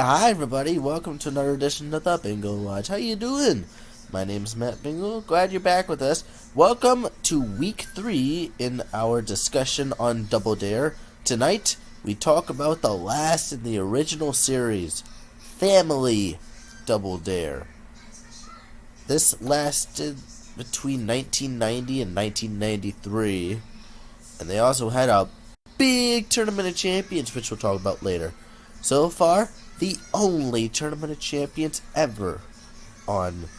hi everybody. Welcome to another edition of the Bingel Watch. How you doing? My name's Matt Bingel. Glad you're back with us. Welcome to week 3 in our discussion on Double Dare. Tonight, we talk about the last in the original series, Family Double Dare. This lasted between 1990 and 1993, and they also had a big Tournament of Champions, which we'll talk about later. So far, the only Tournament of Champions ever on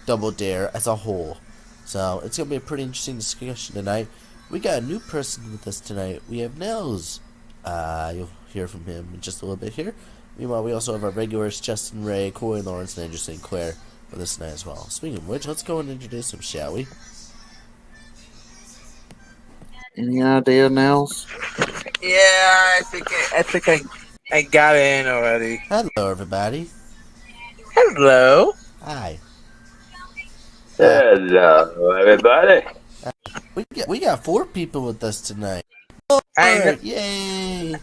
Double Dare as a whole. So, it's going to be a pretty interesting discussion tonight. We got a new person with us tonight. We have Nels. You'll hear from him in just a little bit here. Meanwhile, we also have our regulars, Justin, Rhea, Cory, Lawrence, and Andrew St. Clair with us tonight as well. Speaking of which, let's go and introduce him, shall we? Any idea, Nels? Yeah, I think I got in already. Hello, everybody. Hello. Hi. Hello, everybody. We got 4 people with us tonight. Yay!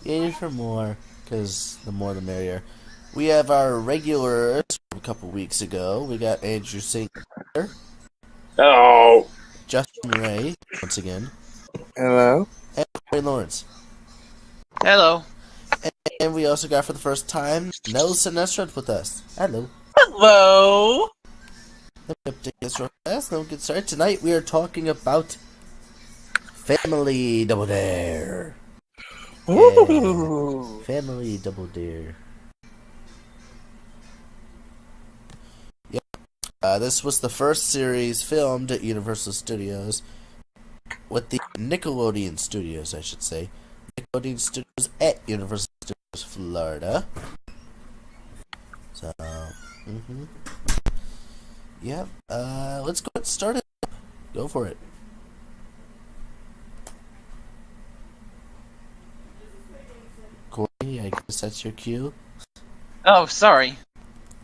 Yay for more, because the more the merrier. We have our regulars from a couple weeks ago. We got Andrew St. Clair. Hello. Justin Ray, once again. Hello. And Cory Lawrence. Hello. And we also got for the first time Nels and Snesrud with us. Hello. Hello. Let me update this real fast, then we'll get started. Tonight we are talking about Family Double Dare. Ooh. Yeah. Family Double Dare. Yep. This was the first series filmed at Universal Studios. With the Nickelodeon Studios, I should say. Nickelodeon Studios at Universal Studios, Florida. So, yeah, let's go and start it. Go for it. Cory, I guess that's your cue. Oh, sorry.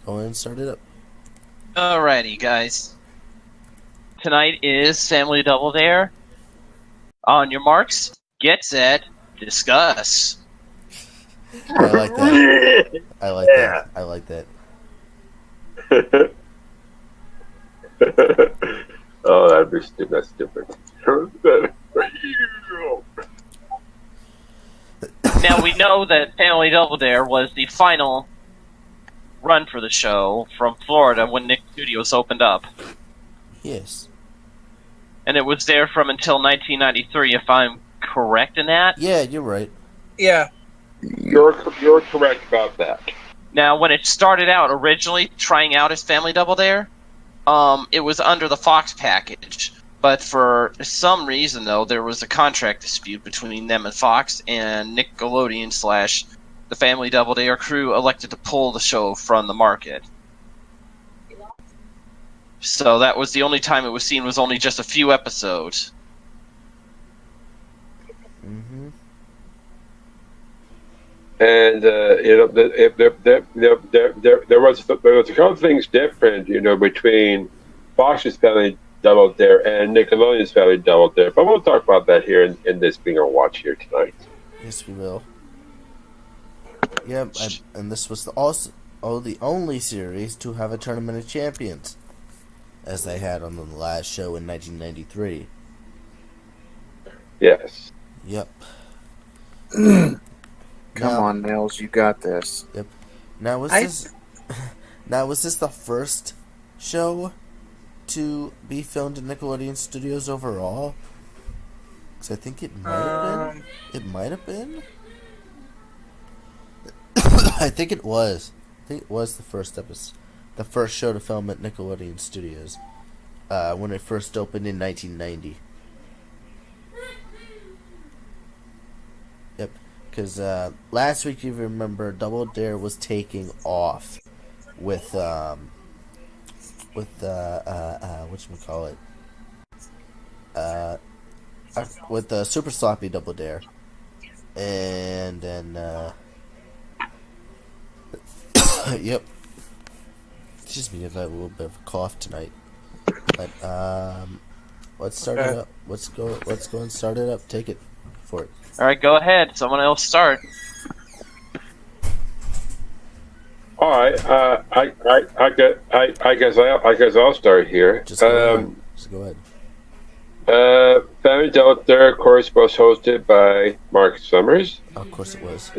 Go ahead and start it up. Alrighty, guys. Tonight is Family Double Dare. On your marks, get set, discuss. I like that. I like that. I like that. Oh, that's different. Now, we know that Family Double Dare was the final run for the show from Florida when Nick Studios opened up. Yes. And it was there from until 1993, if I'm correct in that. Yeah, you're right. Yeah. You're correct about that. Now, when it started out originally trying out as Family Double Dare, it was under the Fox package. But for some reason, though, there was a contract dispute between them and Fox, and Nickelodeon / the Family Double Dare crew elected to pull the show from the market. So that was the only time it was seen, was only just a few episodes. Mm-hmm. And there was a couple of things different, between Fox's Family Double Dare and Nickelodeon's Family Double Dare. But we'll talk about that here in this Bingel Watch here tonight. Yes, we will. Yep, and this was the only series to have a Tournament of Champions, as they had on the last show in 1993. Yes. Yep. Come on, Nels, you got this. Yep. Now was this the first show to be filmed in Nickelodeon Studios overall? Because I think it might have been. It might have been. I think it was. I think it was the first episode. The first show to film at Nickelodeon Studios, when it first opened in 1990. Yep, because last week, you remember, Double Dare was taking off with whatchamacallit, with the Super Sloppy Double Dare, and then yep. Excuse me, I've had a little bit of a cough tonight. But let's start it up. Let's go and start it up. Take it for it. Alright, go ahead. Someone else start. All right. I guess I'll start here. Just go ahead. Just go ahead. Family Double Dare, of course, was hosted by Mark Summers. Of course, it was.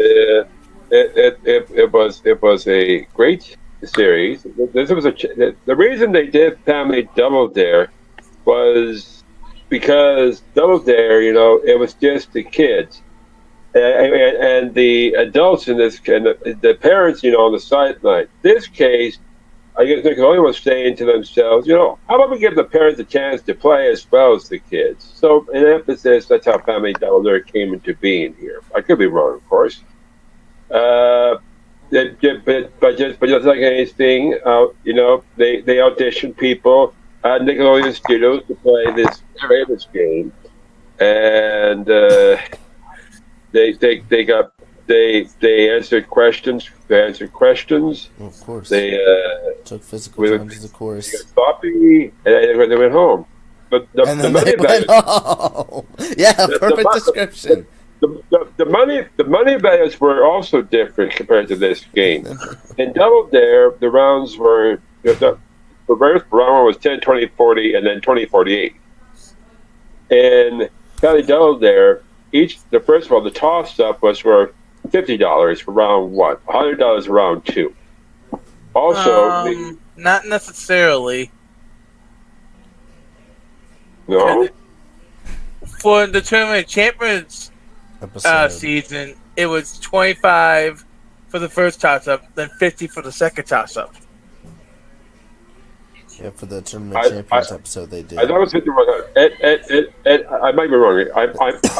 It was a great series. This was the reason they did Family Double Dare was because Double Dare, it was just the kids. And the adults in this, and the parents, on the sideline. This case, I guess Nickelodeon was saying to themselves, how about we give the parents a chance to play as well as the kids? So, in emphasis, that's how Family Double Dare came into being here. I could be wrong, of course. But just like anything, they auditioned people at Nickelodeon Studios to play this famous game, and they answered questions. Of course. They took physical challenges, of course. They got sloppy, and they went home. But the money went home. Yeah, perfect description. The money values were also different compared to this game. In Double Dare, the rounds were the first round was 10, 20, 40, and then 20, 48. In Family Double Dare, first of all, the toss up was for $50 for round one, $100 for round two. Also, not necessarily. No. For the Tournament of Champions season, it was 25 for the first toss up, then 50 for the second toss up. Yeah, for the Tournament of Champions episode, they did. I thought it was 51. I might be wrong. Of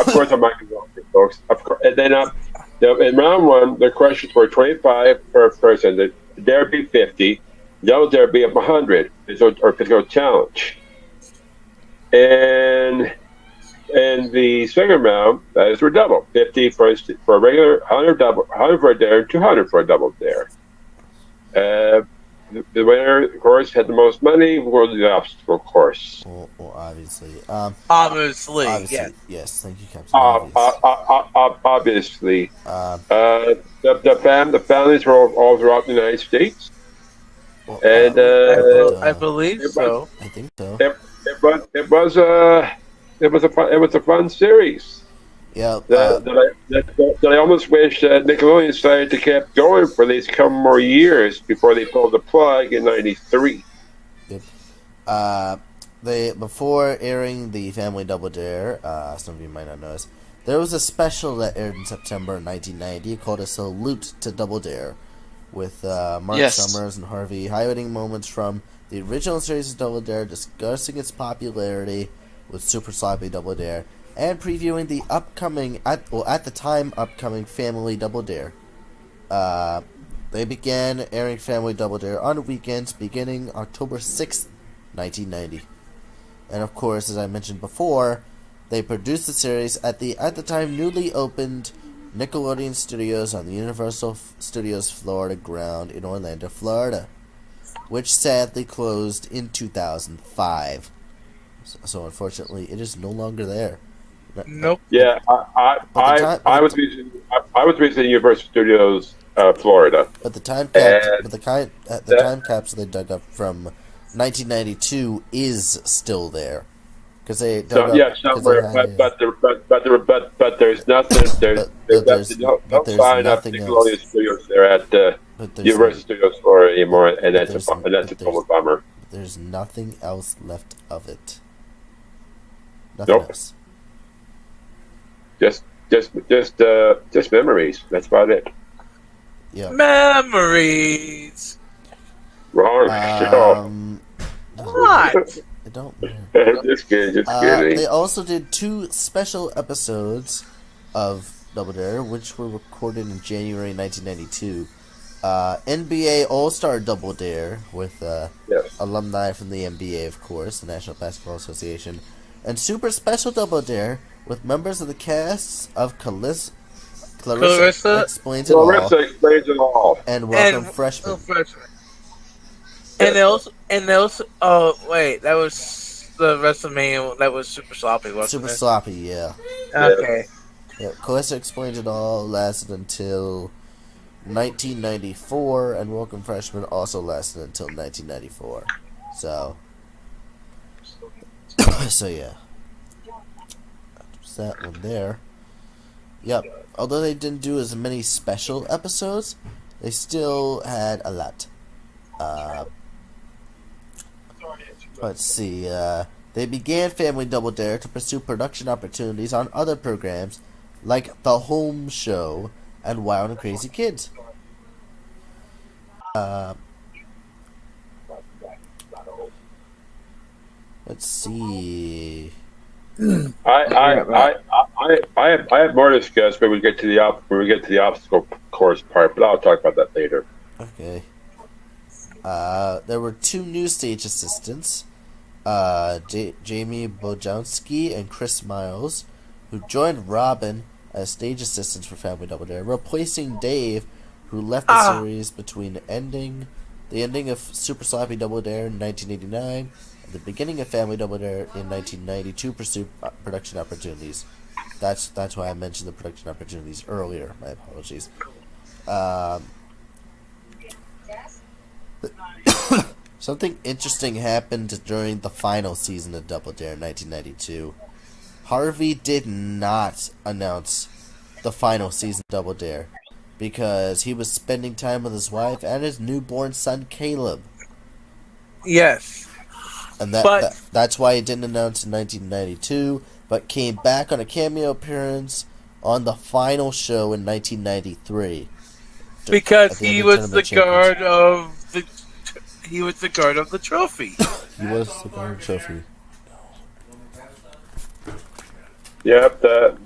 course, I might be wrong, folks. Of course, and then in round one, the questions were 25 per person. The dare be 50. Double Dare be up 100. Or physical challenge. And the second round, that is for double. 50 for a regular, 100 for a dare, 200 for a double dare. The winner, of course, had the most money. Won the obstacle course. Well, obviously. Obviously, yeah. Yes, thank you, Captain. Obviously. The families were all throughout the United States. Well, And I believe so. I think so. it was a fun series. Yeah. That I almost wish Nickelodeon decided to keep going for these couple more years before they pulled the plug in '93. Yep. Before airing the Family Double Dare, some of you might not know this, there was a special that aired in September 1990 called A Salute to Double Dare, with Mark Summers and Harvey highlighting moments from the original series of Double Dare, discussing its popularity with Super Sloppy Double Dare, and previewing the upcoming, at the time, upcoming Family Double Dare. They began airing Family Double Dare on weekends beginning October 6th, 1990. And of course, as I mentioned before, they produced the series at the time newly opened Nickelodeon Studios on the Universal Studios Florida ground in Orlando, Florida, which sadly closed in 2005. So unfortunately, it is no longer there. Nope. Yeah, I was visiting Universal Studios, Florida. But the time capsule they dug up from 1992 is still there, because they dug up, somewhere. But there's nothing. There's no sign of Nickelodeon Studios there at Universal Studios Florida anymore, and that's a total bummer. There's nothing else left of it. Nothing else. Just memories. That's about it. Yeah. Memories. Wrong. What? I don't. Just kidding. They also did 2 special episodes of Double Dare, which were recorded in January 1992. NBA All-Star Double Dare with alumni from the NBA, of course, the National Basketball Association, and Super Special Double Dare with members of the cast of Clarissa Explains It All, and Welcome Freshmen. And those. Oh wait, that was the WrestleMania. That was Super Sloppy, wasn't Super it? Sloppy, yeah. Okay. Yeah, Clarissa Explains It All lasted until 1994, and Welcome Freshmen also lasted until 1994. So yeah. That's that one there. Yep. Although they didn't do as many special episodes, they still had a lot. Let's see. They began Family Double Dare to pursue production opportunities on other programs like The Home Show and Wild and Crazy Kids. Let's see. I have more to discuss when we get to the obstacle course part, but I'll talk about that later. Okay. There were 2 new stage assistants, Jamie Bojanski and Chris Miles, who joined Robin as stage assistants for Family Double Dare, replacing Dave, who left the series between the ending of Super Sloppy Double Dare in 1989 and the beginning of Family Double Dare in 1990 to pursue production opportunities. That's why I mentioned the production opportunities earlier. My apologies. Something interesting happened during the final season of Double Dare in 1992. Harvey did not announce the final season of Double Dare because he was spending time with his wife and his newborn son Caleb. Yes. And that's why he didn't announce in 1992, but came back on a cameo appearance on the final show in 1993. Because he was the guard of the trophy. He was the guard of the trophy. Yep, the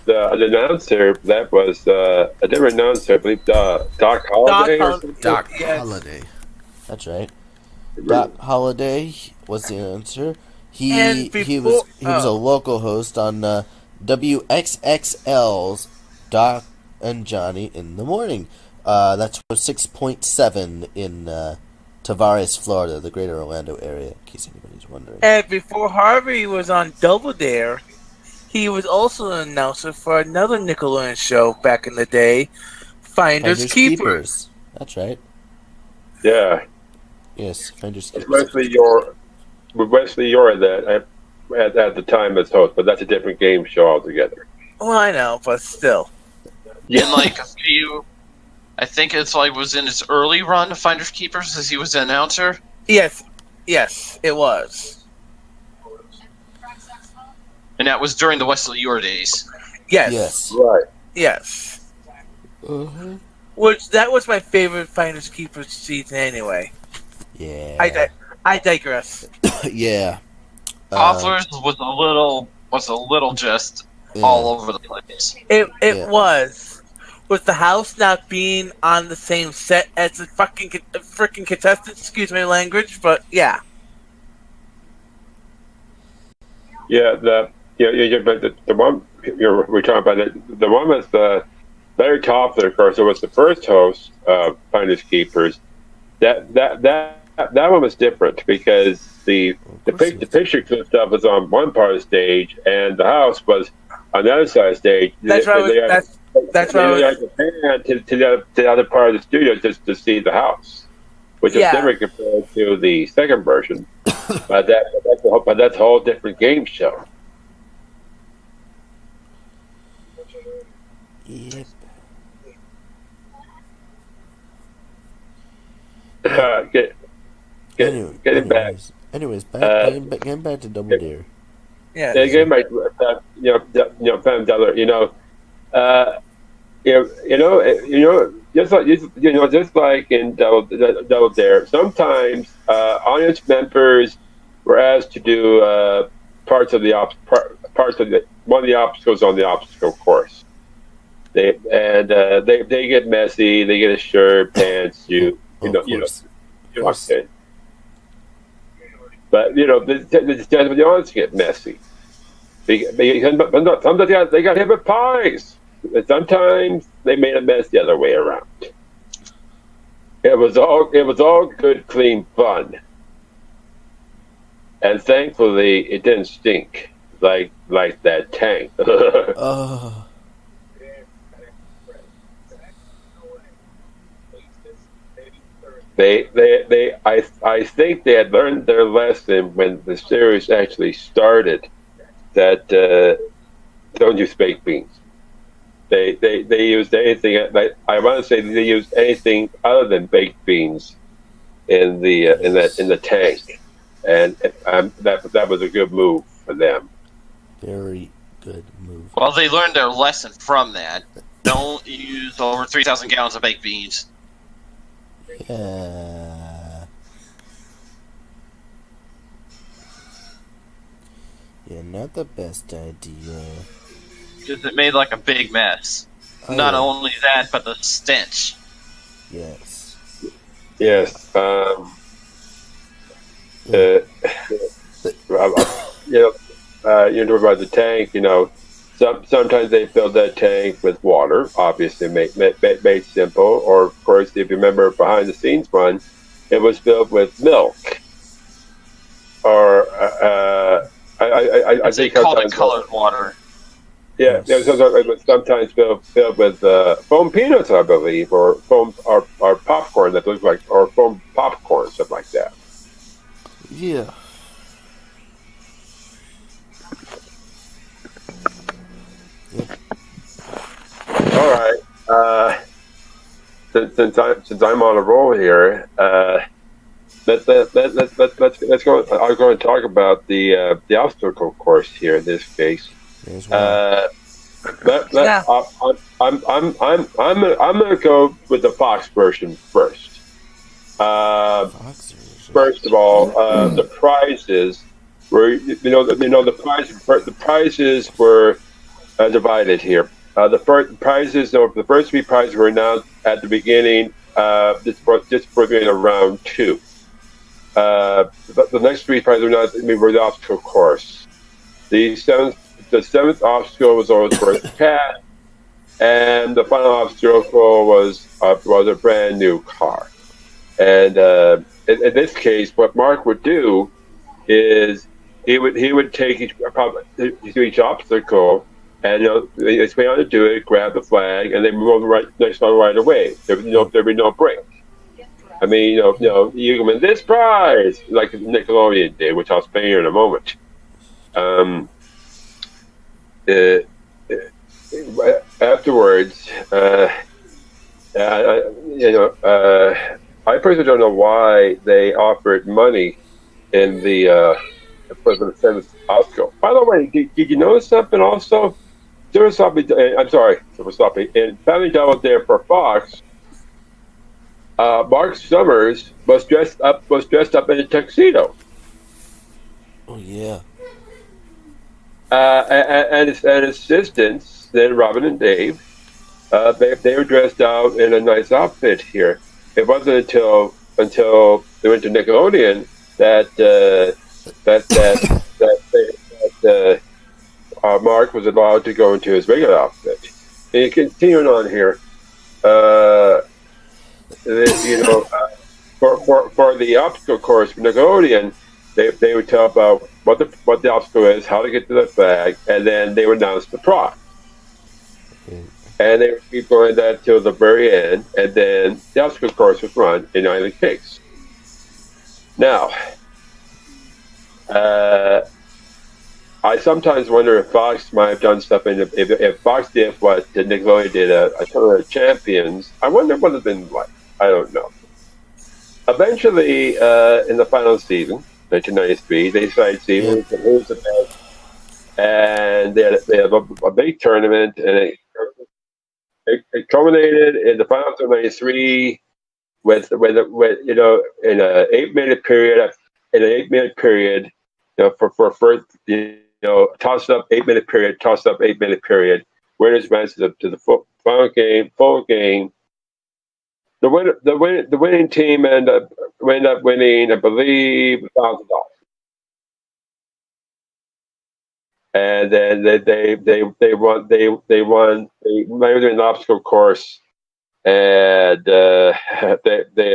announcer, that was a different announcer, I believe, Doc Holliday or something? Doc Holliday. That's right. Doc Holliday was the announcer. He was a local host on WXXL's Doc and Johnny in the Morning. That's 6.7 in Tavares, Florida, the greater Orlando area, in case anybody's wondering. And before Harvey was on Double Dare, he was also an announcer for another Nickelodeon show back in the day, Finders Keepers. That's right. Yeah. Yes, Finders Keepers. Wesley Yore that at the time as host, but that's a different game show altogether. Well, I know, but still. Yeah, like a few. I think it's like was in his early run of Finders Keepers as he was an announcer. Yes, it was. And that was during the Wesley Yore days. Yes. Right. Yes. Uh-huh. Which that was my favorite Finders Keepers season anyway. Yeah. I digress. Yeah. Hoffler's was a little just all over the place. It was. With the house not being on the same set as the freaking contestants, excuse my language, but yeah. Yeah, but the one we're talking about, the one with Larry Toffler, of course, it was the first host of Finders Keepers. That one was different because the picture clip stuff was on one part of the stage and the house was on the other side of the stage. That's right. That's right. They had to pan to the other part of the studio just to see the house, which is different compared to the second version. but that's a whole different game show. Yep. Getting back. Anyways, getting back to Double Dare. Yeah. Getting back to Family Dollar. Just like in Double Dare, sometimes audience members were asked to do parts of one of the obstacles on the obstacle course. They get messy. They get a shirt, pants, suit. Okay. But the audience get messy. Sometimes they got hit with pies. Sometimes they made a mess the other way around. It was all good, clean fun, and thankfully it didn't stink like that tank. I think they had learned their lesson when the series actually started. That don't use baked beans. They used anything. I want to say they used anything other than baked beans in the in the tank, and that was a good move for them. Very good move. Well, they learned their lesson from that. Don't use over 3,000 gallons of baked beans. Yeah. Yeah, not the best idea. Because it made like a big mess. Oh, Not yeah. only that, but the stench. Yes. Yes. Yeah. You know about the tank. You know, sometimes they filled that tank with water. Obviously, made simple. Or of course, if you remember behind the scenes one, it was filled with milk. Or I They think called it colored water. Yeah, Yes. it was sometimes filled with foam peanuts, I believe, or foam or popcorn that looks like, or foam popcorn, something like that. Yeah. All right. Since I'm on a roll here, let's go. I'll go and talk about the obstacle course here in this case. There's one. Yeah. I'm gonna go with the Fox version first. Fox version. First of all, the prizes were the prizes were divided here. The first three prizes were announced at the beginning, just for being a round two. The next three prizes were the obstacle course. The seventh obstacle was always first pass, and the final obstacle was a brand new car. And in this case, what Mark would do is he would take each obstacle, and explain how to do it, grab the flag, and then move on the next one right away. There'd be no break. I mean, you can win this prize like Nickelodeon did, which I'll explain here in a moment. Afterwards, I personally don't know why they offered money in for the seventh obstacle. By the way, did you notice something also? I'm sorry, in Family Double Dare for Fox, Mark Summers was dressed up in a tuxedo. Oh yeah. And his assistants, then Robin and Dave, they were dressed out in a nice outfit here. It wasn't until they went to Nickelodeon that Mark was allowed to go into his regular outfit. And continuing on here, for the obstacle course for Nickelodeon, they would tell about what the obstacle is, how to get to the flag, and then they would announce the prize. And they would keep going that till the very end, and then the obstacle course was run in Island Cakes. Now, I sometimes wonder if Fox might have done stuff, if Fox did what Nickelodeon did, a Tournament of Champions, I wonder what it would have been like. I don't know. Eventually, in the final season, 1993, they decided to see who's the best, and they had a big tournament, and it culminated in the finals of '93 with in an 8 minute period. In an 8 minute period, for first, toss up 8 minute period, toss up 8 minute period. Winners advanced to the final game, full game. The winning team ended up winning, I believe, $1,000. And then they won an obstacle course, and they had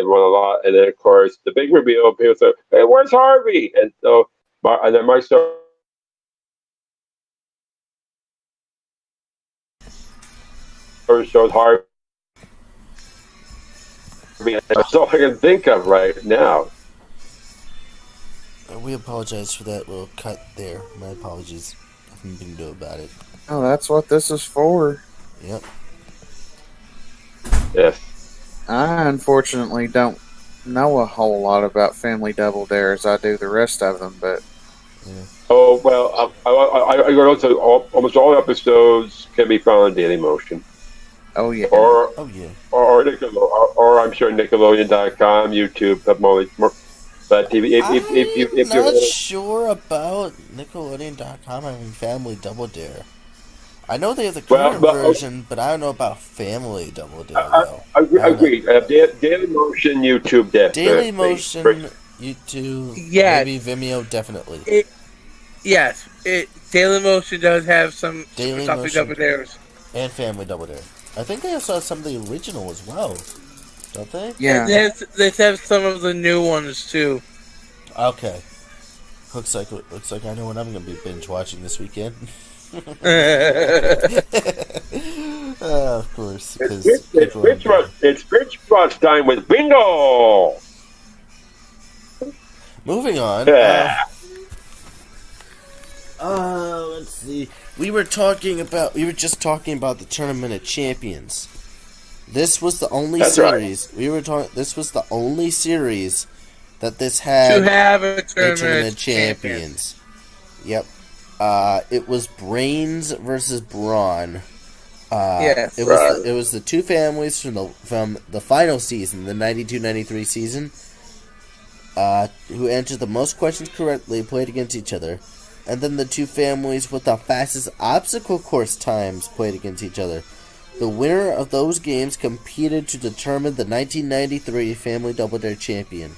won a lot. And then of course the big reveal, people said, "Hey, where's Harvey?" And so then Mark showed Harvey mean, that's all I can think of right now. We apologize for that little cut there. My apologies. Nothing you can do about it. Oh, that's what this is for. Yep. Yes. I unfortunately don't know a whole lot about Family Double Dare as I do the rest of them, but Oh well, I go to almost all episodes can be found on Daily Motion. oh yeah, Or yeah. or or I'm sure Nickelodeon.com, YouTube, but TV. If I'm not you're sure about Nickelodeon.com having Family Double Dare. I know they have the current version, but I don't know about Family Double Dare though. Agreed. Daily Motion, YouTube, definitely. Daily Motion, YouTube, Yes. maybe Vimeo, definitely. Yes, Daily Motion does have some Daily Family Motion. Double Dares. And Family Double Dare. I think they also have some of the original as well, don't they? yeah. And they have some of the new ones too. Okay. Looks like I know what I'm going to be binge watching this weekend. Of course. It's binge watch time with Bingo. Moving on. Let's see. We were just talking about the Tournament of Champions. This was the only series. Right. This was the only series that this had to have a Tournament of Champions. Yep. It was Brains versus Brawn. Yes. It was the two families from the final season, the 92-93 season, who answered the most questions correctly, played against each other. And then the two families with the fastest obstacle course times played against each other. The winner of those games competed to determine the 1993 Family Double Dare champion.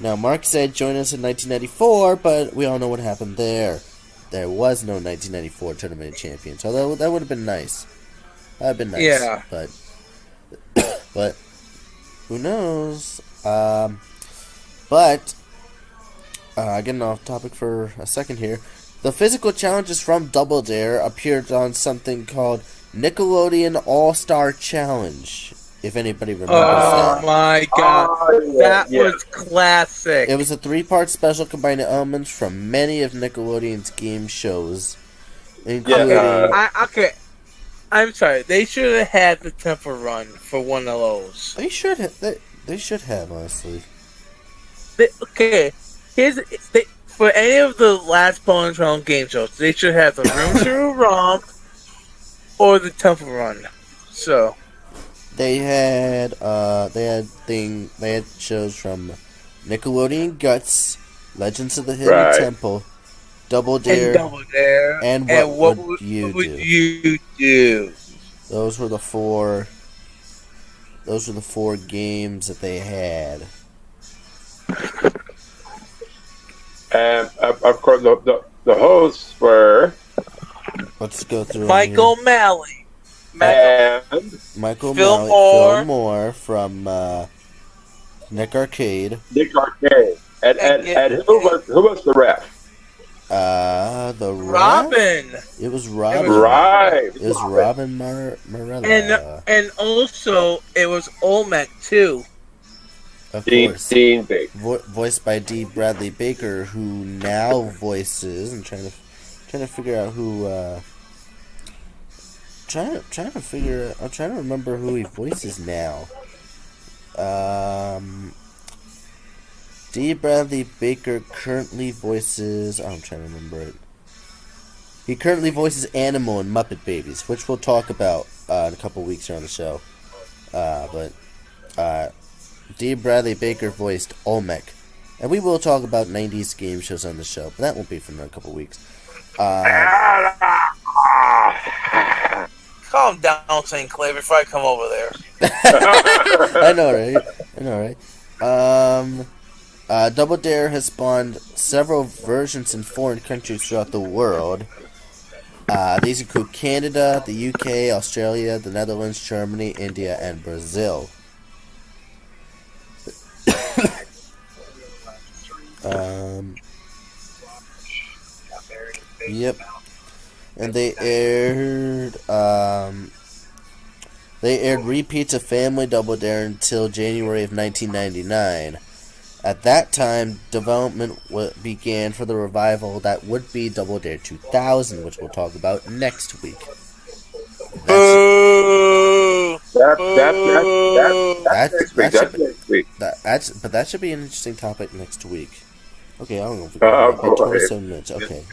Now, Mark said join us in 1994, but we all know what happened there. There was no 1994 Tournament of Champions, although that would have been nice. That would have been nice. Yeah. But who knows? Getting off topic for a second here. The physical challenges from Double Dare appeared on something called Nickelodeon All-Star Challenge, if anybody remembers that. Oh my god. That was classic. It was a 3-part special combining elements from many of Nickelodeon's game shows, including... Okay. I'm sorry. They should have had the Temple Run for one of those. They should have. They should have, honestly. For any of the last bonus round game shows, they should have the Room to Romp or the Temple Run. So they had shows from Nickelodeon Guts, Legends of the Hidden Temple, Double Dare, and What Would You Do? Those were the four games that they had. And of course, the hosts were. Let's go through Michael Malley. Michael Phil Malley, Phil Moore from Nick Arcade. And who was the ref? The Robin. It was Robin. Right. It was Robin Morella. And also it was Olmec too. Of course. Dean Baker. Voiced by D. Bradley Baker, who now voices. I'm trying to figure out who. I'm trying to remember who he voices now. D. Bradley Baker currently voices. I'm trying to remember it. He currently voices Animal in Muppet Babies, which we'll talk about in a couple weeks here on the show. D. Bradley Baker voiced Olmec. And we will talk about 90s game shows on the show, but that won't be for another couple weeks. Calm down, St. Clair, before I come over there. I know, right? Double Dare has spawned several versions in foreign countries throughout the world. These include Canada, the UK, Australia, the Netherlands, Germany, India, and Brazil. Yep. And they aired They aired repeats of Family Double Dare until January of 1999. At that time, development began for the revival that would be Double Dare 2000, which we'll talk about next week. Boo! That's next week. But that should be an interesting topic next week. Okay, I don't know if we're going to 27 minutes. Okay,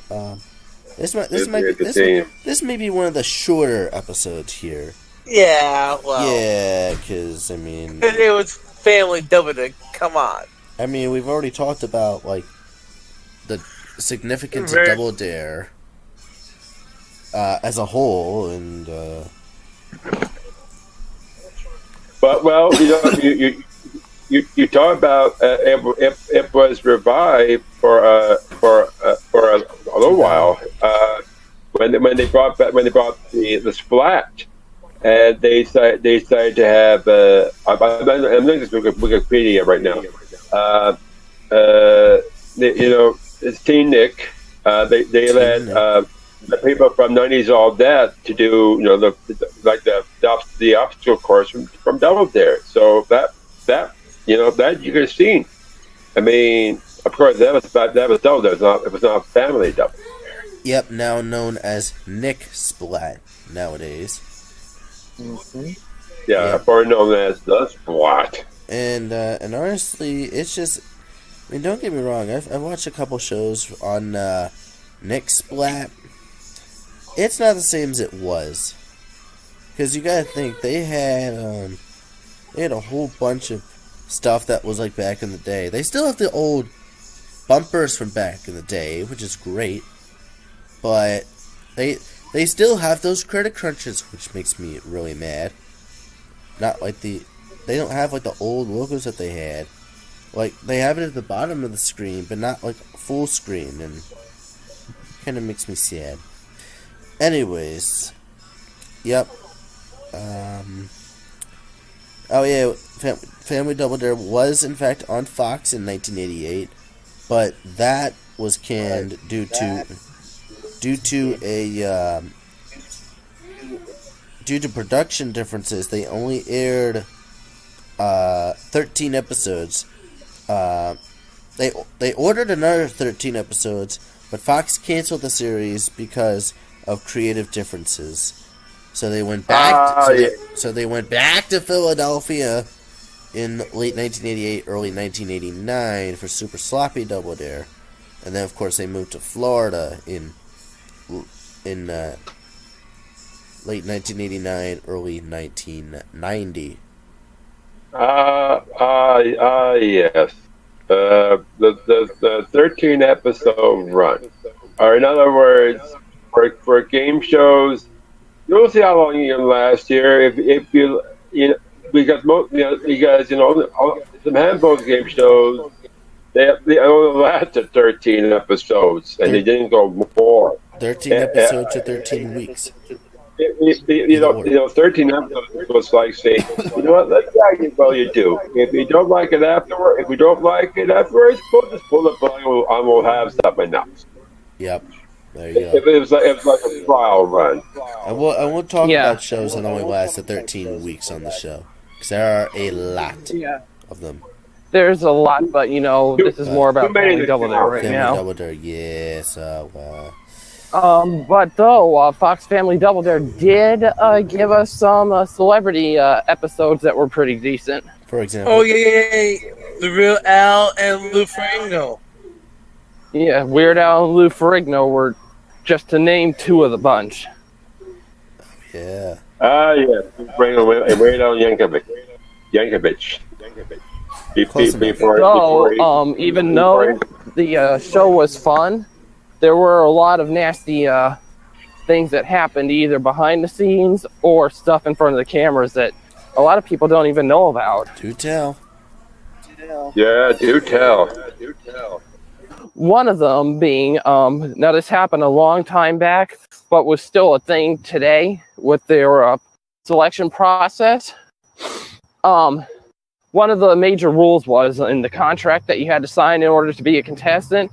this may be one of the shorter episodes here. Yeah, well. Yeah, because, I mean... It was Family Double Dare. Come on. I mean, we've already talked about, like, the significance of Double Dare as a whole, and... But, well, you talk about it was revived for a little while when they brought the Splat. And they decided to have. I'm looking at Wikipedia right now. It's Teen Nick. They let the people from 90s All That to do the obstacle course from Double Dare. So that you could have seen. I mean, of course that was Double Dare. It was not Family Double Dare. Yep, now known as Nick Splat nowadays. Mm-hmm. Yeah, or known as the Splat. And honestly, it's just... I mean, don't get me wrong. I've watched a couple shows on Nick Splat. It's not the same as it was. Because you gotta think, they had a whole bunch of stuff that was like back in the day. They still have the old bumpers from back in the day, which is great. But they still have those credit crunches, which makes me really mad. Not like they don't have like the old logos that they had. Like, they have it at the bottom of the screen, but not like full screen, and kind of makes me sad. Anyways, yep. Oh yeah, Family Double Dare was in fact on Fox in 1988, but that was canned due to production differences. They only aired 13 episodes. They ordered another 13 episodes, but Fox canceled the series because of creative differences. So they went back. So they went back to Philadelphia in late 1988, early 1989 for Super Sloppy Double Dare, and then of course they moved to Florida in late 1989, early 1990. Yes. The 13 episode run, or in other words, for game shows, you'll see how long you can last here. If you because some handful of game shows they only lasted 13 episodes, and they didn't go more. 13 episodes to 13 weeks. 13 episodes was like saying, you know what, let's see how well you do. If you don't like it afterwards, just pull the plug and we'll have something else. Yep. There you go. It was like a trial run. I won't talk about shows that only lasted 13 weeks on the show, because there are a lot of them. There's a lot, but this is more about Family Double Dare right now. Double Dare, yes. But though Fox Family Double Dare did give us some celebrity episodes that were pretty decent. For example, oh yeah, the Real Al and Lou Ferrigno. Yeah, Weird Al and Lou Ferrigno were just to name two of the bunch. Yeah. Yeah. Bring away Weird Al Yankovic. Even though the show was fun, there were a lot of nasty things that happened either behind the scenes or stuff in front of the cameras that a lot of people don't even know about. Do tell. Yeah, do tell. One of them being, now this happened a long time back, but was still a thing today with their selection process. One of the major rules was in the contract that you had to sign in order to be a contestant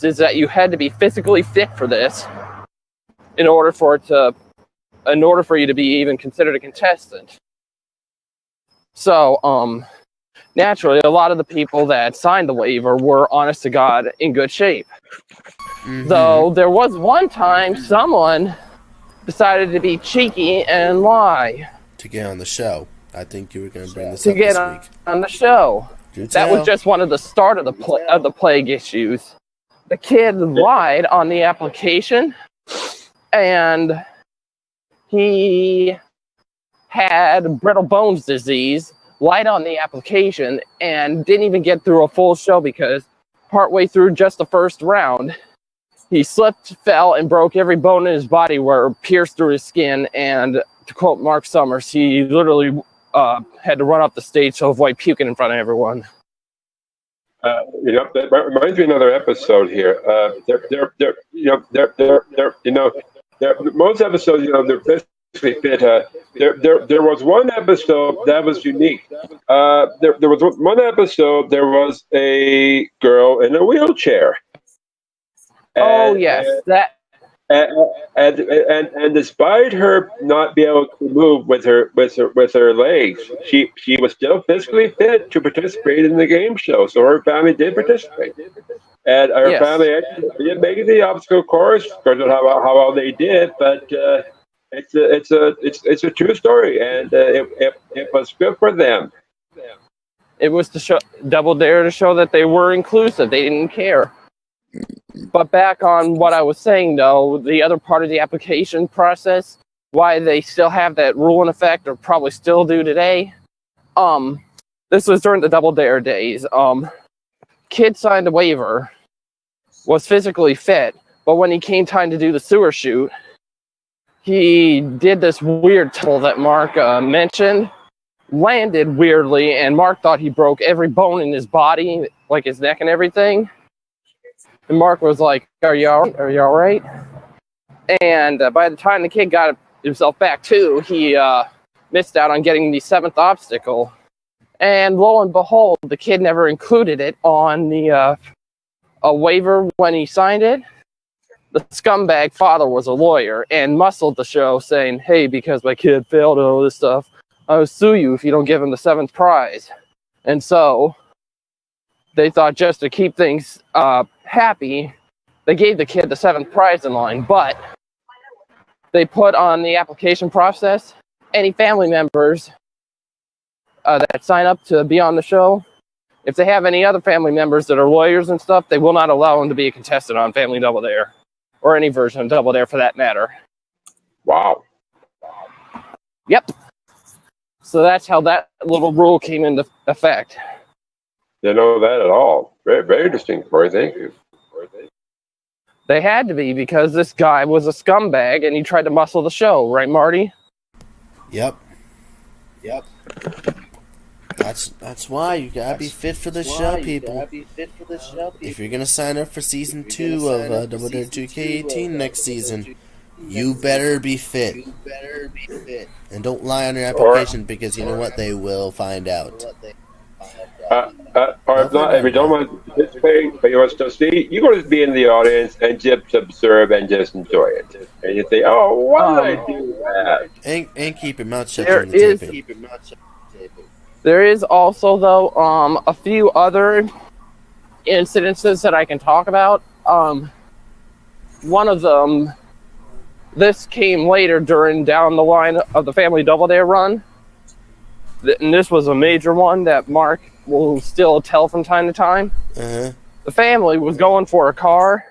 is that you had to be physically fit for this in order for you to be even considered a contestant. So, naturally, a lot of the people that signed the waiver were, honest to God, in good shape. Mm-hmm. Though there was one time someone decided to be cheeky and lie To get on the show. I think you were going to bring this to up get this week. on the show. Do That tell. was just one of the start of the plague issues. The kid lied on the application, and he had brittle bones disease, lied on the application, and didn't even get through a full show because partway through just the first round, he slipped, fell, and broke every bone in his body where it pierced through his skin. And to quote Mark Summers, he literally had to run off the stage to avoid puking in front of everyone. That reminds me of another episode here. Most episodes, they're basically fit. There was one episode that was unique. There was one episode. There was a girl in a wheelchair. Oh yes, that. And despite her not being able to move with her legs, she was still physically fit to participate in the game show. So her family did participate, and her family actually did make it the obstacle course. Of course, how well they did, but it's a true story, and it was good for them. It was to show Double Dare to show that they were inclusive. They didn't care. But back on what I was saying, though, the other part of the application process, why they still have that rule in effect, or probably still do today, this was during the Double Dare days. Kid signed a waiver, was physically fit, but when he came time to do the sewer shoot, he did this weird tumble that Mark mentioned, landed weirdly, and Mark thought he broke every bone in his body, like his neck and everything. And Mark was like, are you all right? And by the time the kid got himself back too, he missed out on getting the 7th obstacle. And lo and behold, the kid never included it on the a waiver when he signed it. The scumbag father was a lawyer and muscled the show saying, hey, because my kid failed all this stuff, I will sue you if you don't give him the 7th prize. And so they thought just to keep things happy, they gave the kid the 7th prize in line, but they put on the application process any family members that sign up to be on the show. If they have any other family members that are lawyers and stuff, they will not allow them to be a contestant on Family Double Dare, or any version of Double Dare for that matter. Wow. Yep. So that's how that little rule came into effect. Didn't know that at all. Very, very interesting, Cory. Thank you. They had to be, because this guy was a scumbag and he tried to muscle the show, right, Marty? Yep. That's why you gotta be fit for the show, people. If you're gonna sign up for season 2 of Double Dare 2K18 next season, you better be fit. And don't lie on your application, because you know what? They will find out. Or if not, if you don't want to participate, but you want to see, you go to be in the audience and just observe and just enjoy it. And you say, oh, why did I do that? And keep your mouth shut during the taping. There is also, though, a few other incidences that I can talk about. One of them, this came later down the line of the Family Double Dare run. And this was a major one that Mark will still tell from time to time. Uh-huh. The family was going for a car.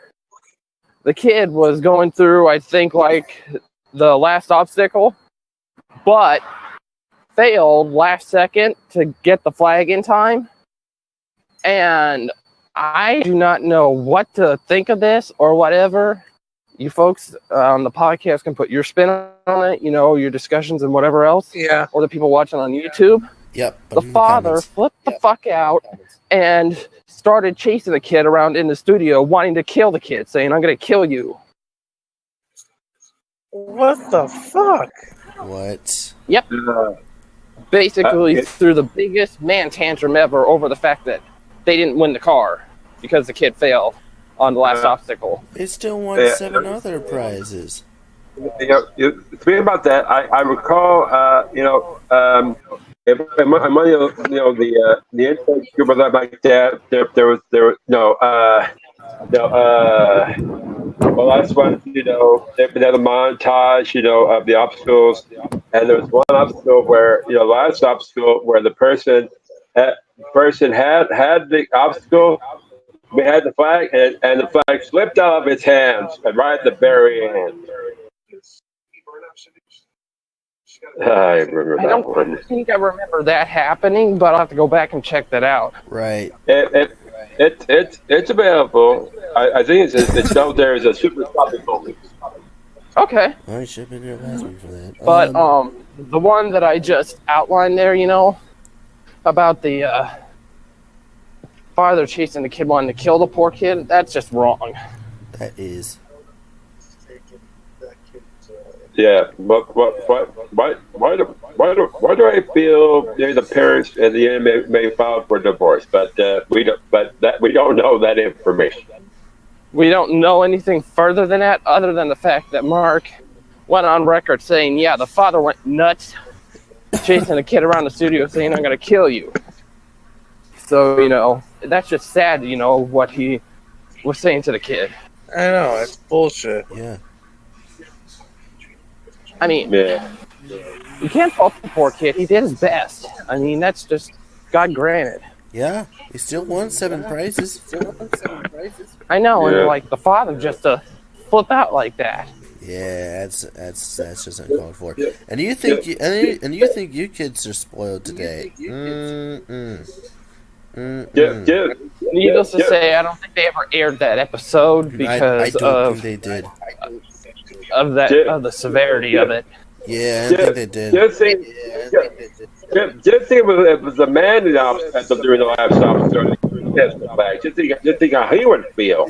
The kid was going through, I think, like the last obstacle, but failed last second to get the flag in time. And I do not know what to think of this or whatever. You folks on the podcast can put your spin on it, your discussions and whatever else. Yeah. Or the people watching on YouTube. Yep. The father flipped the fuck out and started chasing the kid around in the studio, wanting to kill the kid, saying, I'm going to kill you. What the fuck? What? Yep. Basically threw the biggest man tantrum ever over the fact that they didn't win the car because the kid failed on the last obstacle. They still won 7 other prizes. Speaking about that, I recall, among the influence group of that like that, there was well, last one, they had a montage, of the obstacles, and there was one obstacle where, last obstacle where the person had the obstacle, we had the flag, and the flag slipped out of its hands, and right at the very end. I remember I that don't one. think I remember that happening, but I'll have to go back and check that out. Right. It's available. I think it's out there as a super tropical. Okay. Oh, you should have been here last week for that. But the one that I just outlined there, about the father chasing the kid wanting to kill the poor kid, that's just wrong. That is. Yeah, but why do I feel the parents and the end may file for divorce, but we don't know that information. We don't know anything further than that, other than the fact that Mark went on record saying, yeah, the father went nuts, chasing the kid around the studio saying, I'm going to kill you. So, that's just sad, what he was saying to the kid. I know, it's bullshit. Yeah. I mean, Yeah. you can't fault the poor kid. He did his best. I mean, that's just God granted. Yeah. He still won 7 prizes. I know, Yeah. and the father just to flip out like that. Yeah, that's just uncalled for. And you think you think you kids are spoiled today? Needless to say, I don't think they ever aired that episode I because don't think they did. of the severity of it. Yeah, I think they did. Just think it was a man in the during the last episode. Just think how he would feel.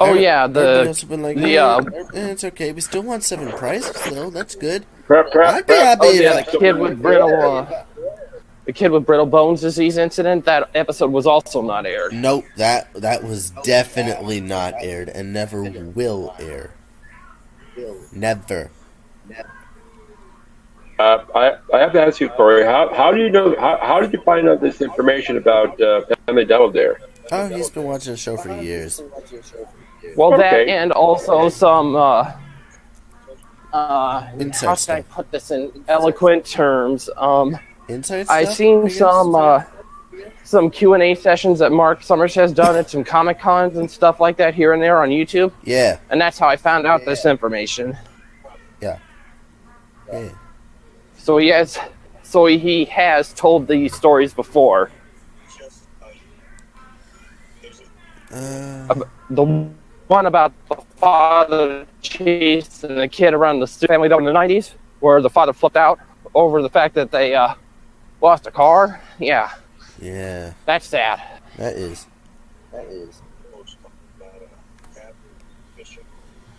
Oh yeah, Everybody else have been like, it's okay. We still won 7 prizes though. That's good. I'd be happy. the kid with brittle bones disease incident. That episode was also not aired. Nope, that was definitely not aired and never will air. Never. I have to ask you, Cory. How do you know? How did you find out this information about Family Devil Dare? Oh, he's been watching the show for years. Well, that Okay. and also some. Inside How can I stuff. put this in eloquent terms? Inside stuff. I've seen some Q&A sessions that Mark Summers has done at some Comic Cons and stuff like that here and there on YouTube, Yeah. and that's how I found out this information. Yeah. So he has told these stories before. The one about the father chasing the kid around the family dome in the 90s, where the father flipped out over the fact that they lost a car. Yeah, Yeah. that's sad. That is.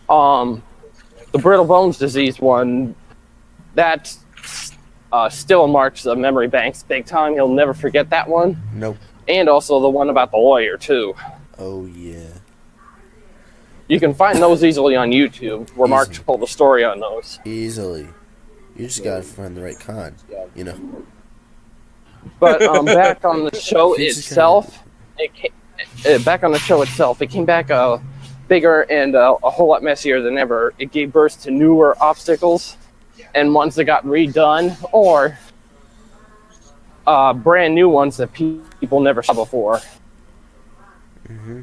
The brittle bones disease one, that's still marks the memory banks big time. He'll never forget that one. Nope. And also the one about the lawyer too. Oh yeah. You can find those easily on YouTube, where Mark Easily. told the story on those. Easily. You just gotta find the right con. But back on the show It's itself, it came back bigger and a whole lot messier than ever. It gave birth to newer obstacles and ones that got redone, or brand new ones that people never saw before. Mm-hmm.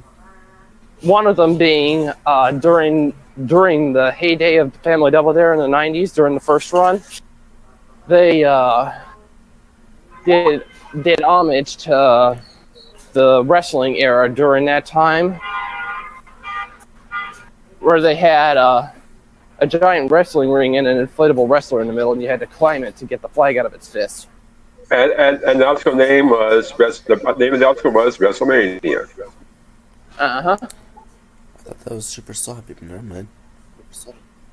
One of them being during the heyday of Family Devil Dare in the 90s, during the first run, they did homage to the wrestling era during that time, where they had a giant wrestling ring and an inflatable wrestler in the middle, and you had to climb it to get the flag out of its fist. And the obstacle name was the name of the obstacle was WrestleMania. Uh-huh. I thought that was super sloppy, but never mind.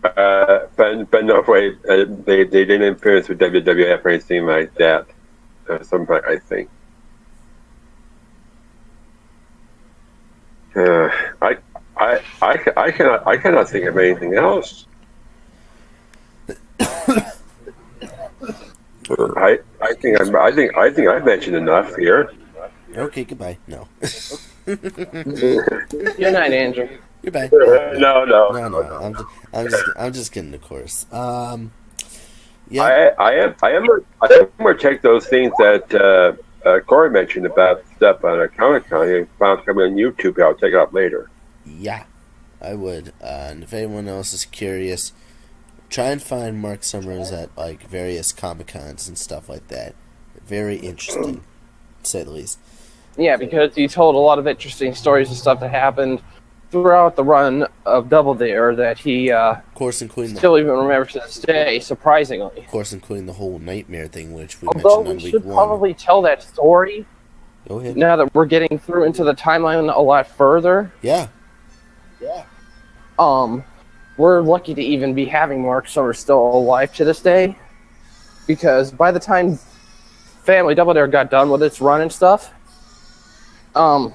But no way, they didn't interfere with WWF or anything like that. Something, I think. I cannot think of anything else. I think I've mentioned enough here. Okay, goodbye. No. Good night, Andrew. Goodbye. No. I'm just kidding, of course. Yeah. I am going to check those things that Cory mentioned about stuff on a Comic-Con and found coming on YouTube. I'll check it out later. Yeah, I would. And if anyone else is curious, try and find Mark Summers at like various Comic-Cons and stuff like that. Very interesting, to say the least. Yeah, because he told a lot of interesting stories and stuff that happened throughout the run of Double Dare that he Of course, including still even remembers to this day, surprisingly. Of course, including the whole nightmare thing, which we Although mentioned on we week should 1. probably tell that story Go ahead. now that we're getting through into the timeline a lot further. Yeah. We're lucky to even be having Mark Summers still alive to this day, because by the time Family Double Dare got done with its run and stuff, a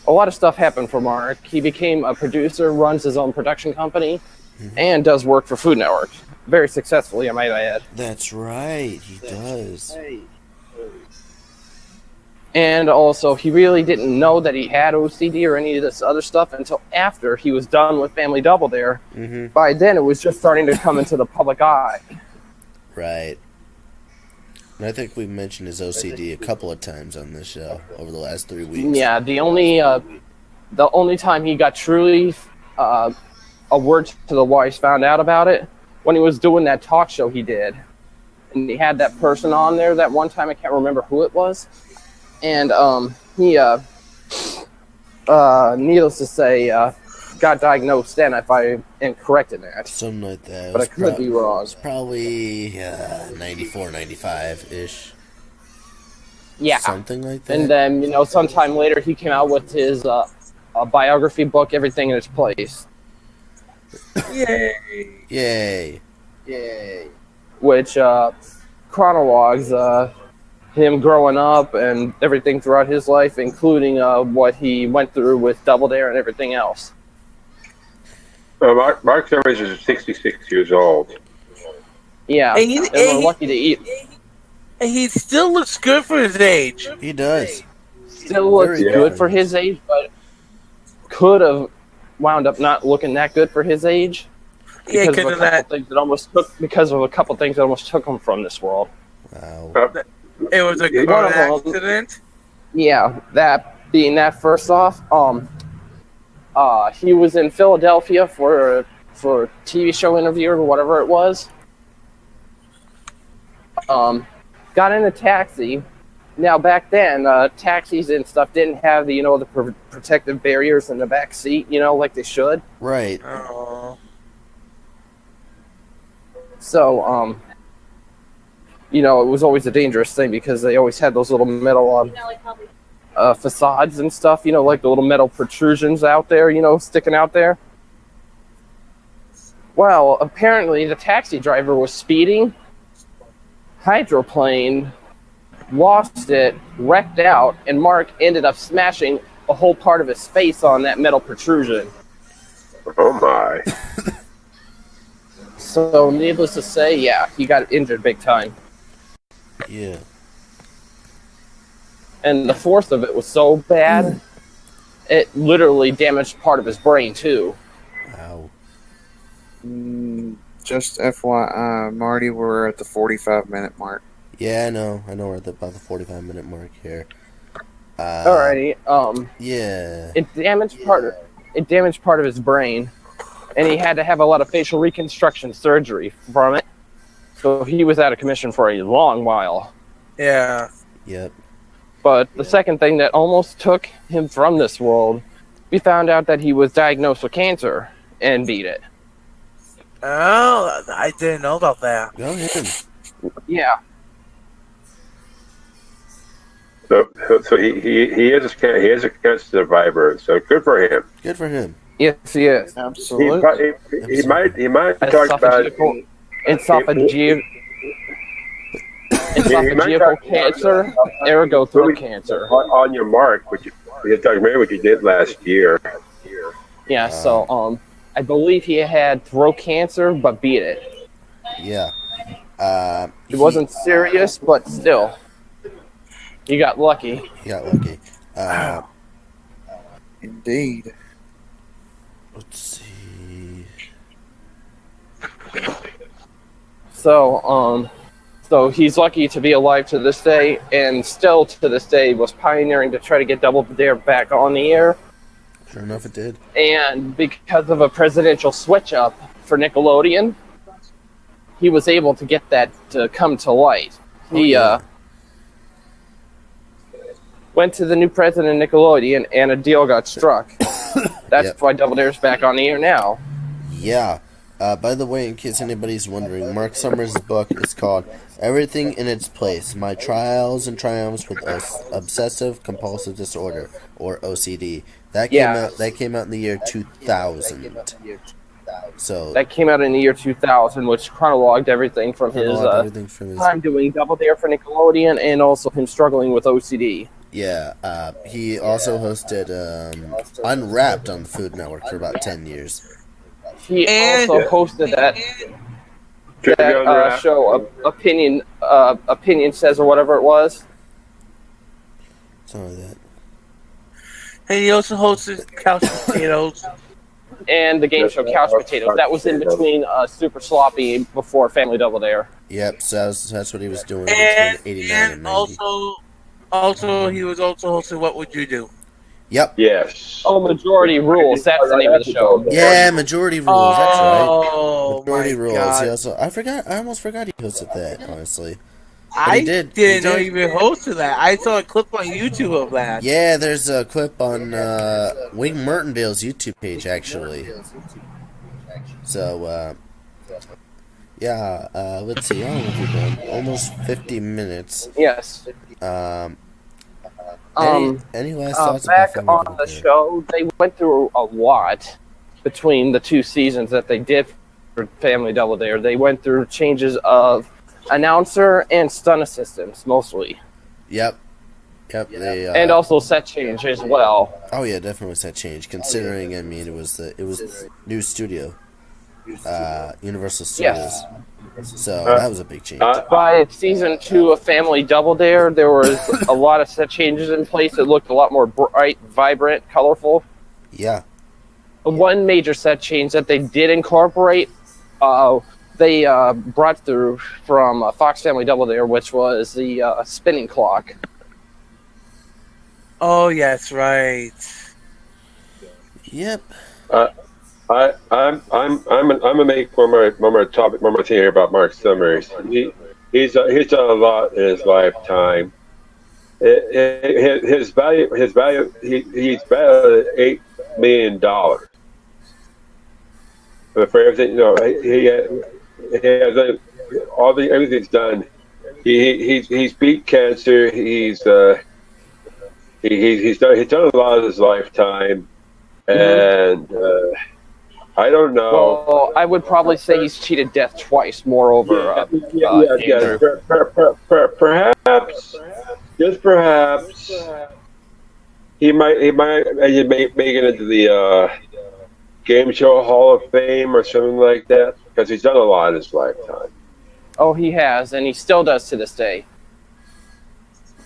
lot of stuff happened for Mark. He became a producer, runs his own production company, and does work for Food Network. Very successfully, I might add. That's right, he does. And also, he really didn't know that he had OCD or any of this other stuff until after he was done with Family Double Dare. Mm-hmm. By then, it was just starting to come into the public eye. Right. And I think we've mentioned his OCD a couple of times on this show over the last 3 weeks. Yeah, the only time he got truly a word to the wise found out about it, when he was doing that talk show he did. And he had that person on there that one time, I can't remember who it was. And he, needless to say, got diagnosed then, if I am correct in that. Something like that. But I could be wrong. It's probably 94, 95-ish. Yeah. Something like that. And then, sometime later, he came out with his biography book, Everything in Its Place. Yay. Which chronologues him growing up and everything throughout his life, including what he went through with Double Dare and everything else. Mark Summers is 66 years old. Yeah, and we're lucky to eat. And he still looks good for his age. He does. Still looks good for his age, but could have wound up not looking that good for his age. Yeah, because of that. Because of a couple things that almost took him from this world. Wow. It was a car accident. Yeah, that being that first off, he was in Philadelphia for a TV show interview or whatever it was. Got in a taxi. Now back then, taxis and stuff didn't have the protective barriers in the back seat, like they should. Right. So, it was always a dangerous thing because they always had those little metal facades and stuff, like the little metal protrusions out there, sticking out there. Well, apparently the taxi driver was speeding, hydroplaned, lost it, wrecked out, and Mark ended up smashing a whole part of his face on that metal protrusion. Oh my. So, needless to say, yeah, he got injured big time. Yeah. And the force of it was so bad, it literally damaged part of his brain, too. Wow. Just FYI, Marty, we're at the 45-minute mark. Yeah, I know we're at about the 45-minute mark here. Alrighty, Yeah. It damaged part of his brain, and he had to have a lot of facial reconstruction surgery from it. So he was out of commission for a long while. Yeah. Yep. But the second thing that almost took him from this world, we found out that he was diagnosed with cancer and beat it. Oh, I didn't know about that. Go ahead. Yeah. So he is a cancer survivor. So good for him. Good for him. Yes, he is. Absolutely. He might talk about esophageal cancer, ergo throat cancer. On your mark, which you remember what you did last year. Yeah. So I believe he had throat cancer, but beat it. Yeah. It wasn't serious, but still, you got lucky. He got lucky. Indeed. Let's see. So he's lucky to be alive to this day, and still to this day was pioneering to try to get Double Dare back on the air. Sure enough, it did. And because of a presidential switch-up for Nickelodeon, he was able to get that to come to light. He went to the new president of Nickelodeon, and a deal got struck. That's why Double Dare's back on the air now. Yeah. By the way, in case anybody's wondering, Mark Summers' book is called Everything in Its Place, My Trials and Triumphs with Obsessive Compulsive Disorder, or OCD. That came out in the year 2000. So that came out in the year 2000, which chronologed everything from his time doing Double Dare for Nickelodeon, and also him struggling with OCD. Yeah, he also hosted Unwrapped on the Food Network for about 10 years. He also hosted that show, Opinion Says, or whatever it was. Something like that. And he also hosted Couch Potatoes. And the game show Couch Potatoes. That was in between Super Sloppy before Family Double Dare. Yep, so that's what he was doing between 89 and 90. Also, he was also hosting What Would You Do? Yep. Yes. Oh, Majority Rules. That's the name of the show. Yeah, Majority Rules. That's right. Oh, Majority Rules. God. He also, I almost forgot he hosted that. Honestly, I didn't know he even hosted that. I saw a clip on YouTube of that. Yeah, there's a clip on Wing Mertendale's YouTube page actually. So, let's see. How long have we done? Almost 50 minutes. Yes. Any last thoughts back about on the show, they went through a lot between the two seasons that they did for Family Double Dare. They went through changes of announcer and stunt assistants, mostly. Yep. They, and also set change as well. Oh yeah, definitely set change. Considering, I mean, it was the new studio, Universal Studios. Yes. So that was a big change. By season 2 of Family Double Dare, there was a lot of set changes in place. It looked a lot more bright, vibrant, colorful. Yeah. One major set change that they did incorporate, they brought through from Fox Family Double Dare, which was the spinning clock. Oh yes, right. Yep. I'm gonna make one more thing here about Mark Summers. He's done a lot in his lifetime. His value he's valued at $8 million. But for everything, he has everything's done. He's beat cancer. He's done a lot of his lifetime, and I don't know. Well, I would probably say he's cheated death twice. Moreover, perhaps, just perhaps, he might make it into the Game Show Hall of Fame or something like that, because he's done a lot in his lifetime. Oh, he has, and he still does to this day.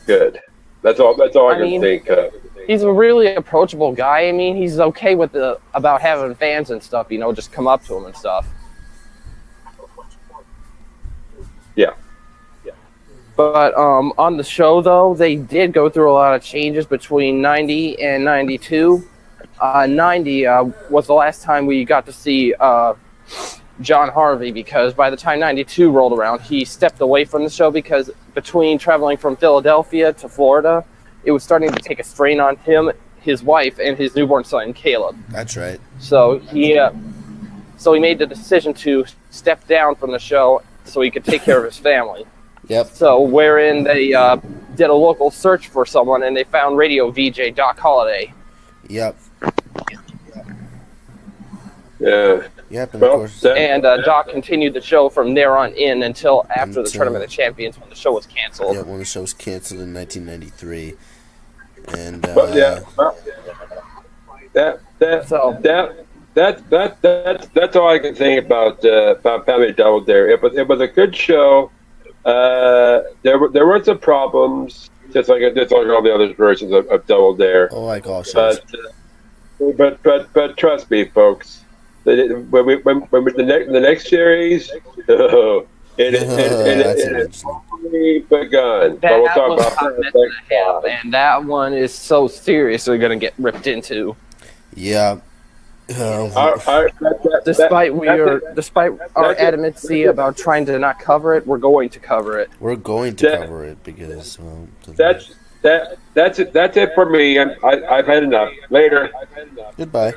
Good. That's all I can think of. He's a really approachable guy. I mean, he's okay with about having fans and stuff, just come up to him and stuff. Yeah. But on the show, though, they did go through a lot of changes between 90 and 92. 90 was the last time we got to see John Harvey, because by the time 92 rolled around, he stepped away from the show because between traveling from Philadelphia to Florida, it was starting to take a strain on him, his wife, and his newborn son, Caleb. That's right. So he made the decision to step down from the show so he could take care of his family. Yep. So wherein they did a local search for someone, and they found radio VJ Doc Holliday. Yep. Yeah. Yep, and of course. And Doc continued the show from there on in until after the Tournament of Champions, when the show was canceled. Yeah, when the show was canceled in 1993. And that that's all I can think about Family Double Dare. It was a good show. There were some problems, just like all the other versions of Double Dare. Oh my gosh! But trust me, folks. When the next series, it's only begun. But we'll talk about that. And that one is so seriously going to get ripped into. Yeah. Despite our adamancy about trying to not cover it, we're going to cover it. We're going to cover it because that's it for me. I've had enough. Later. Goodbye.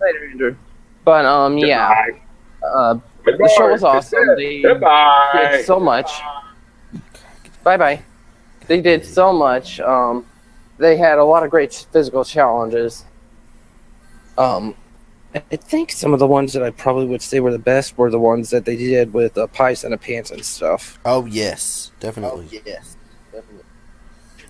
Later, Andrew. But the show was awesome. They did so much. Bye. They did so much. They had a lot of great physical challenges. I think some of the ones that I probably would say were the best were the ones that they did with pies and the pants and stuff. Oh yes, definitely.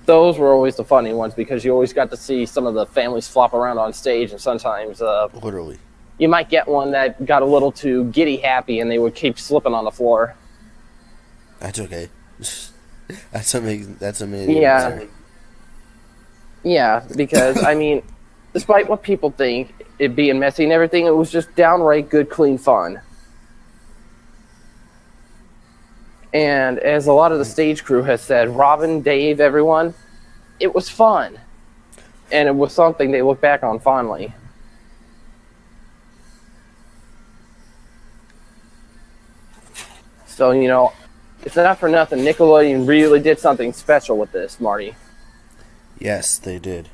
Those were always the funny ones because you always got to see some of the families flop around on stage, and sometimes literally you might get one that got a little too giddy happy and they would keep slipping on the floor. That's okay. That's amazing. Yeah, because I mean, despite what people think, it being messy and everything, it was just downright good, clean fun. And as a lot of the stage crew has said, Robin, Dave, everyone, it was fun. And it was something they look back on fondly. So, it's not for nothing. Nickelodeon really did something special with this, Marty. Yes, they did.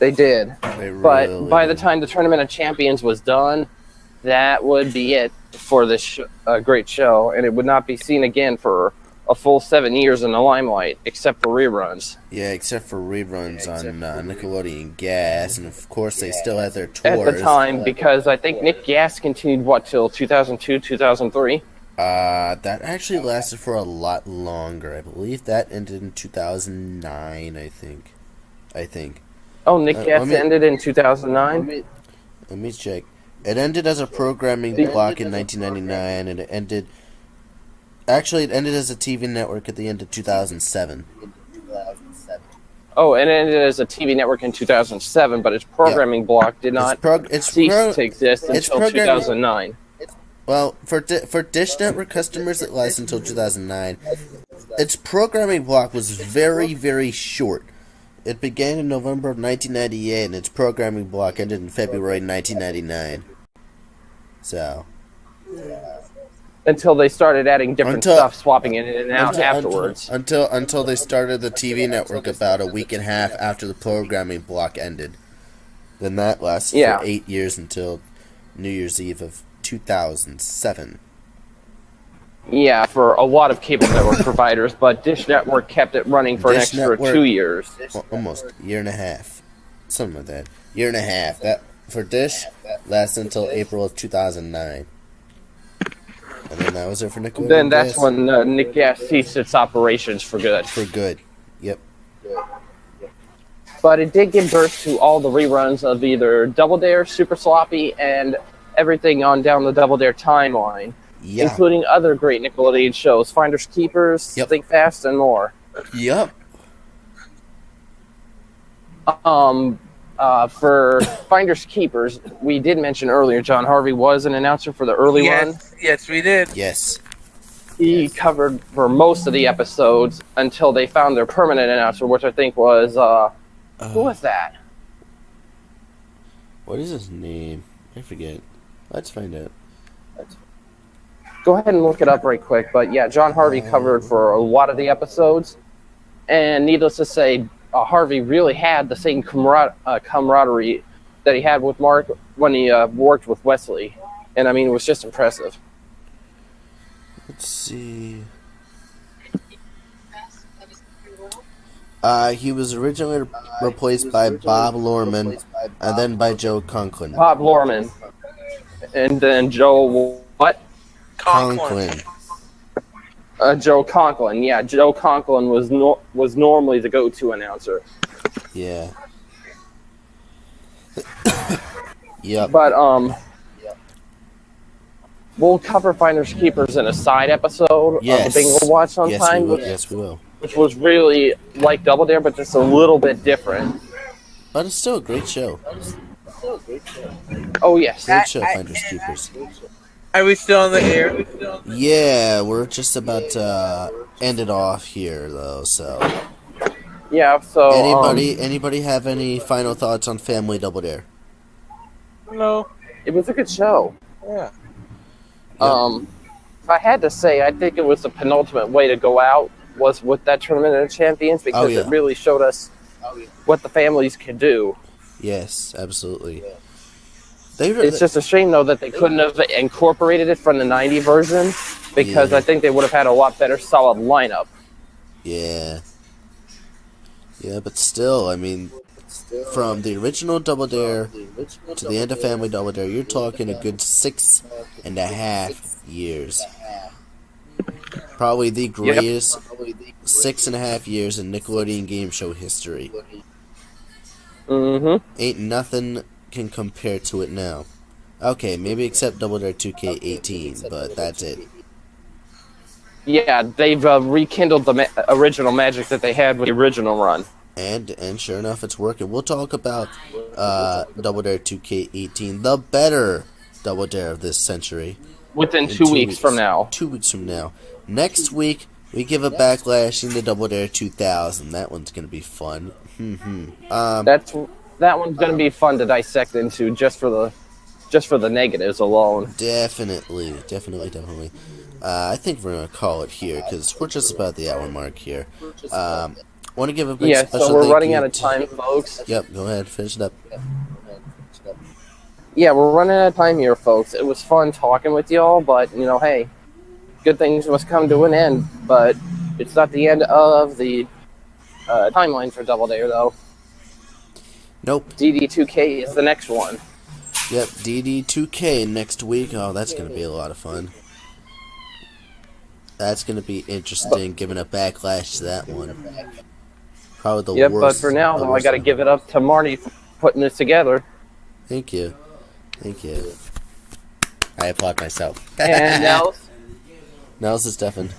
They did. They really But by the time the Tournament of Champions was done, that would be it for this great show, and it would not be seen again for a full 7 years in the limelight, except for reruns. Yeah, except for reruns on Nickelodeon Gas, and of course they still had their tours. At the time, because I think Nick Gas continued, till 2002, 2003? That actually lasted for a lot longer. I believe that ended in 2009, I think. Oh, Nick Gas ended in 2009? Let me check. It ended as a programming block in 1999, and it ended as a TV network at the end of 2007. Oh, it ended as a TV network in 2007, but its programming block did not cease to exist until 2009. Well, for Dish Network customers, it lasted until 2009. Its programming block was very, very short. It began in November of 1998, and its programming block ended in February 1999. So. Until they started adding different stuff, swapping it in and out afterwards. Until they started the TV network about a week and a half after the programming block ended. Then that lasted for 8 years until New Year's Eve of 2007. Yeah, for a lot of cable network providers, but Dish Network kept it running for an extra 2 years. Well, almost a year and a half. Something like that. Year and a half. That for Dish lasted until April of 2009. And then that was it for Nickelodeon. Then that's when Nick Gas ceased its operations for good. For good. Yep. But it did give birth to all the reruns of either Double Dare, Super Sloppy, and everything on down the Double Dare timeline. Yeah. Including other great Nickelodeon shows, Finders Keepers, Think Fast, and more. Yep. For Finders Keepers, we did mention earlier John Harvey was an announcer for the early run. Yes, we did. Yes. He covered for most of the episodes until they found their permanent announcer, which I think was, who was that? What is his name? I forget. Let's find out. Go ahead and look it up right quick. But yeah, John Harvey covered for a lot of the episodes. And needless to say, Harvey really had the same camaraderie that he had with Mark when he worked with Wesley. And I mean, it was just impressive. Let's see. He was originally replaced by Bob Lorman and then by Joe Conklin. Bob Lorman. And then Joe what? Conklin. Joe Conklin. Yeah, Joe Conklin was normally the go-to announcer. Yeah. Yep. But we'll cover Finders Keepers in a side episode Yes. of the Bingel Watch sometime. Yes, we will. Which was really like Double Dare, but just a little bit different. But it's still a great show. Oh, yes. Great show, Finders Keepers. Are we still on the air? Yeah, we're just about to end it off here, though, so... Yeah, so... Anybody have any final thoughts on Family Double Dare? No. It was a good show. Yeah. If I had to say, I think it was the penultimate way to go out was with that Tournament of Champions because it really showed us what the families could do. Yes, absolutely. It's just a shame, though, that they couldn't have incorporated it from the 90 version because I think they would have had a lot better solid lineup. Yeah. Yeah, but still, I mean, from the original Double Dare to the end of Family Double Dare, you're talking a good 6.5 years. Probably the greatest 6.5 years in Nickelodeon game show history. Mm-hmm. Ain't nothing can compare to it now. Okay, maybe except Double Dare 2K18, but that's it. Yeah, they've rekindled the original magic that they had with the original run. And sure enough, it's working. We'll talk about Double Dare 2K18, the better Double Dare of this century. Within 2 weeks from now. 2 weeks from now. Next week, we give a backlash into Double Dare 2000. That one's going to be fun. That one's going to be fun to dissect into just for the negatives alone. Definitely. I think we're going to call it here because we're just about the hour mark here. Want to give a big special so we're thank running you out of time, folks. Yep, go ahead, finish it up. Yeah, we're running out of time here, folks. It was fun talking with y'all, but, hey, good things must come to an end. But it's not the end of the timeline for Double Dare, though. Nope. DD2K is the next one. Yep, DD2K next week. Oh, that's going to be a lot of fun. That's going to be interesting, giving a backlash to that one. Probably the worst. But for now, though, I got to give it up to Marty for putting this together. Thank you. I applaud myself. And Nels? Nels is deafened.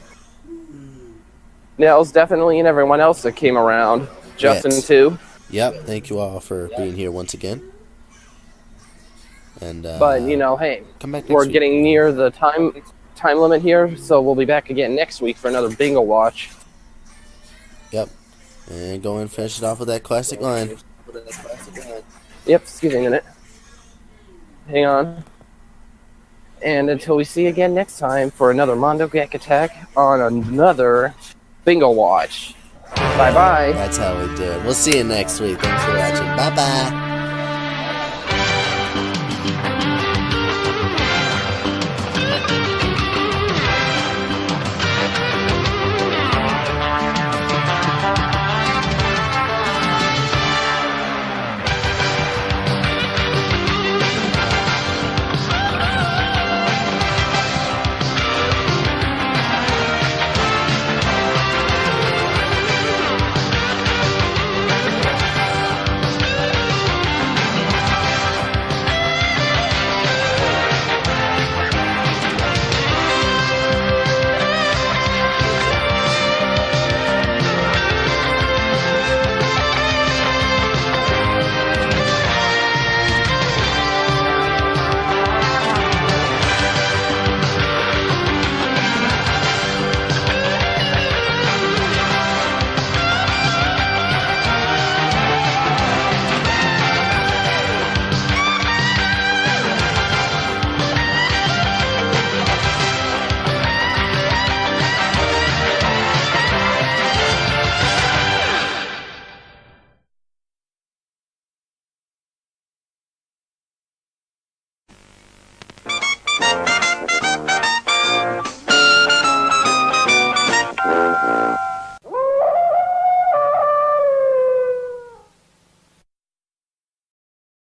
Nels, definitely, and everyone else that came around. Justin, too. Yep, thank you all for being here once again. And but, hey, come back we're week. getting near the time limit here, so we'll be back again next week for another Bingel Watch. Yep. And go and finish it off with that classic line. Yep, excuse me a minute. Hang on. And until we see you again next time for another Mondo Gak Attack on another Bingel Watch. Bye-bye. That's how we do it. We'll see you next week. Thanks for watching. Bye-bye.